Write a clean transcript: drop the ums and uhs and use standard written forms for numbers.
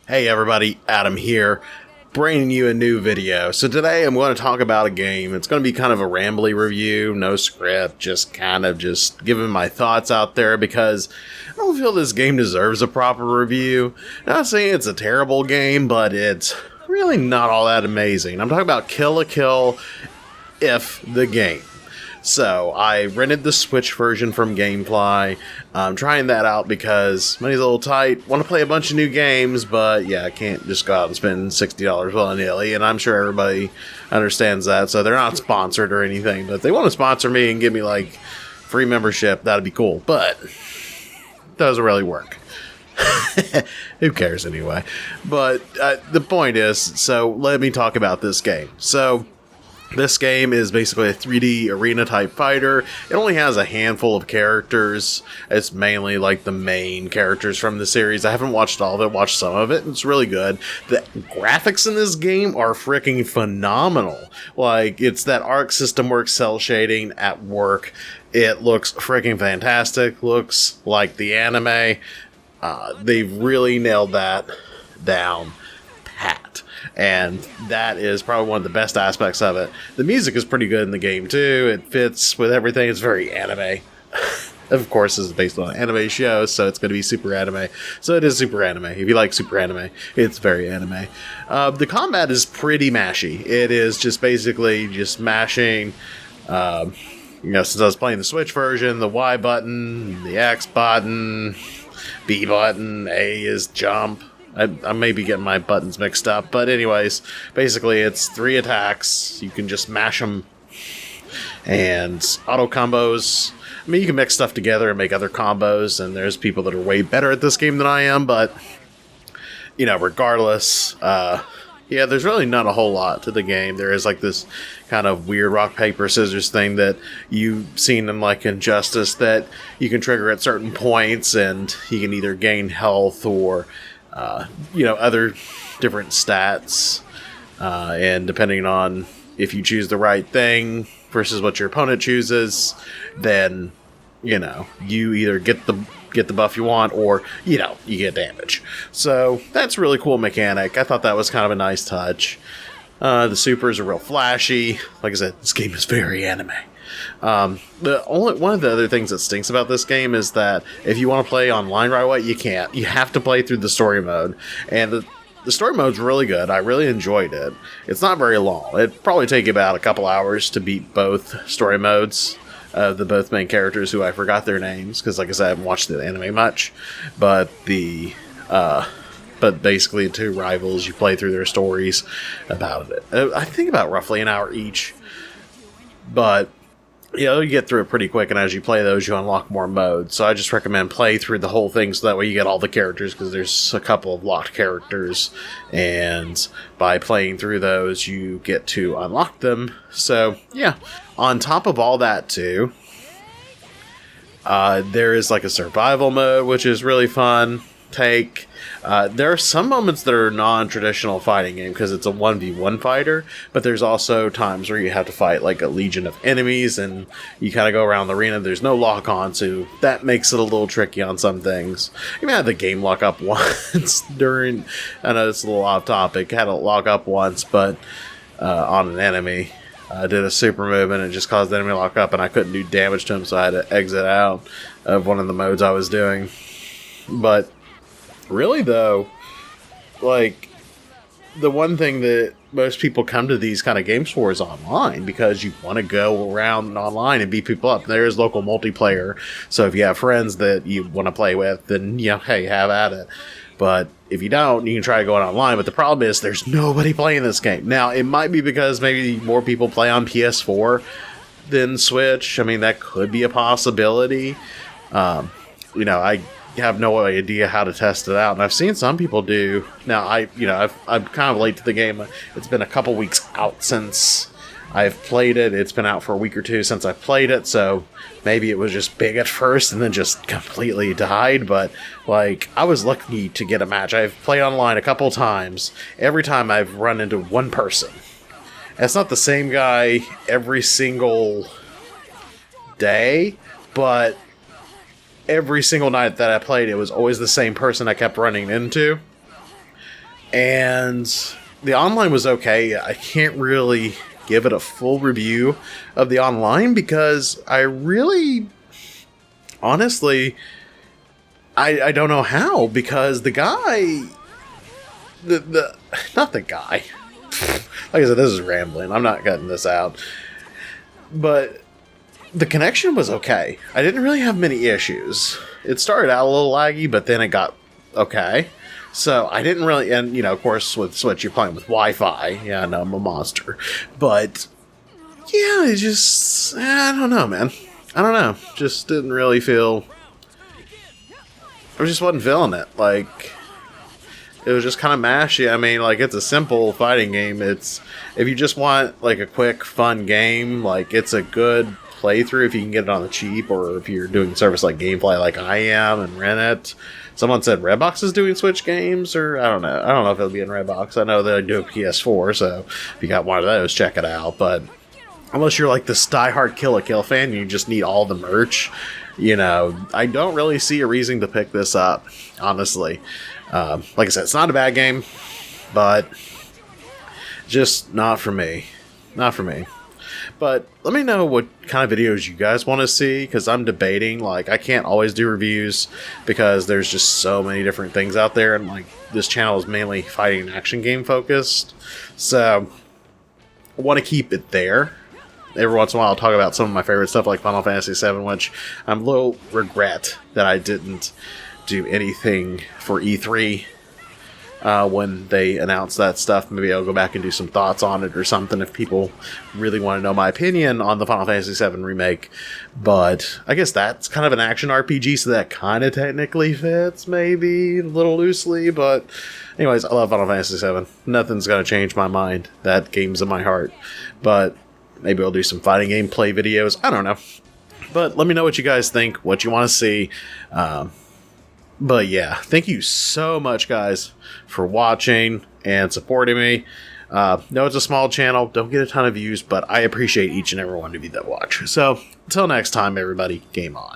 Hey everybody, Adam here, bringing you a new video. So today I'm going to talk about a game. It's going to be kind of a rambly review, no script, just giving my thoughts out there because I don't feel this game deserves a proper review. Not saying it's a terrible game, but it's really not all that amazing. I'm talking about Kill la Kill If the Game. So, I rented the Switch version from GameFly. I'm trying that out because money's a little tight. Want to play a bunch of new games, but yeah, I can't just go out and spend $60 willy-nilly, and I'm sure everybody understands that. So, they're not sponsored or anything, but if they want to sponsor me and give me, like, free membership, that'd be cool. But, it doesn't really work. Who cares anyway? But, the point is, so let me talk about this game. So, this game is basically a 3D arena type fighter. It only has a handful of characters. It's mainly like the main characters from the series. I haven't watched all of it, watched some of it. It's really good. The graphics in this game are freaking phenomenal. Like, it's that Arc System Works cell shading at work. It looks freaking fantastic. Looks like the anime. They've really nailed that down pat. And that is probably one of the best aspects of it. The music is pretty good in the game too. It fits with everything. It's very anime. Of course, it's based on an anime show, so it's going to be super anime. So it is super anime. If you like super anime, it's very anime. The combat is pretty mashy. It is just basically just mashing. Since I was playing the Switch version, the Y button, the X button, B button, A is jump. I may be getting my buttons mixed up, but anyways, basically it's 3 attacks. You can just mash them, and auto combos. I mean, you can mix stuff together and make other combos, and there's people that are way better at this game than I am, but, regardless, there's really not a whole lot to the game. There is, like, this kind of weird rock, paper, scissors thing that you've seen in, like, Injustice that you can trigger at certain points, and you can either gain health or other different stats, and depending on if you choose the right thing versus what your opponent chooses, then, you either get the buff you want or, you get damage. So, that's a really cool mechanic. I thought that was kind of a nice touch. The supers are real flashy. Like I said, this game is very anime. One of the other things that stinks about this game is that if you want to play online right away, you can't. You have to play through the story mode, and the story mode's really good. I really enjoyed it. It's not very long. It'd probably take about a couple hours to beat both story modes of the both main characters, who I forgot their names because, like I said, I haven't watched the anime much. But basically, 2 rivals, you play through their stories about it. I think about roughly an hour each, but you get through it pretty quick, and as you play those, you unlock more modes. So I just recommend play through the whole thing so that way you get all the characters, because there's a couple of locked characters, and by playing through those, you get to unlock them. So, yeah. On top of all that, too, there is like a survival mode, which is really fun. There are some moments that are non-traditional fighting game because it's a 1v1 fighter, but there's also times where you have to fight like a legion of enemies, and you kind of go around the arena. There's no lock-on, so that makes it a little tricky on some things. You had the game lock up once during, I know it's a little off topic, had it lock up once, but on an enemy. I did a super move and it just caused the enemy to lock up, and I couldn't do damage to him, so I had to exit out of one of the modes I was doing. But really, though, like, the one thing that most people come to these kind of games for is online, because you want to go around online and beat people up. There is local multiplayer, so if you have friends that you want to play with, then, hey, have at it. But if you don't, you can try going online, but the problem is there's nobody playing this game. Now, it might be because maybe more people play on PS4 than Switch. I mean, that could be a possibility. I have no idea how to test it out, and I've seen some people do. Now, I'm kind of late to the game. It's been a couple weeks out since I've played it. It's been out for a week or two since I played it, so maybe it was just big at first and then just completely died. But, like, I was lucky to get a match. I've played online a couple times. Every time I've run into one person. And it's not the same guy every single day, but every single night that I played, it was always the same person I kept running into. and the online was okay. I can't really give it a full review of the online because I really, honestly, I don't know how, because the guy, not the guy, like I said, this is rambling, I'm not cutting this out, but the connection was okay. I didn't really have many issues. It started out a little laggy, but then it got okay. So I didn't really, and of course with Switch you're playing with Wi-Fi. Yeah, I know, I'm a monster. But yeah, it just, I don't know, man. I don't know. Just didn't really feel, I just wasn't feeling it. Like, it was just kind of mashy. I mean, like, it's a simple fighting game. It's, if you just want like a quick, fun game, like, it's a good playthrough if you can get it on the cheap, or if you're doing service like Gameplay like I am and rent it. Someone said Redbox is doing Switch games, or I don't know. I don't know if it'll be in Redbox. I know they do a PS4, so if you got one of those, check it out. But unless you're like this diehard Kill la Kill fan and you just need all the merch, I don't really see a reason to pick this up, honestly. Like I said, it's not a bad game, but just not for me. Not for me. But let me know what kind of videos you guys want to see, because I'm debating. Like, I can't always do reviews because there's just so many different things out there, and like this channel is mainly fighting and action game focused, so I want to keep it there. Every once in a while I'll talk about some of my favorite stuff like Final Fantasy VII, which I'm a little regret that I didn't do anything for E3 when they announced that stuff. Maybe I'll go back and do some thoughts on it or something if people really want to know my opinion on the Final Fantasy VII remake. But I guess that's kind of an action RPG, so that kind of technically fits, maybe, a little loosely. But anyways, I love Final Fantasy VII. Nothing's going to change my mind. That game's in my heart. But maybe I'll do some fighting gameplay videos. I don't know. But let me know what you guys think, what you want to see. But yeah, thank you so much, guys, for watching and supporting me. No, it's a small channel. Don't get a ton of views, but I appreciate each and every one of you that watch. So, until next time, everybody, game on.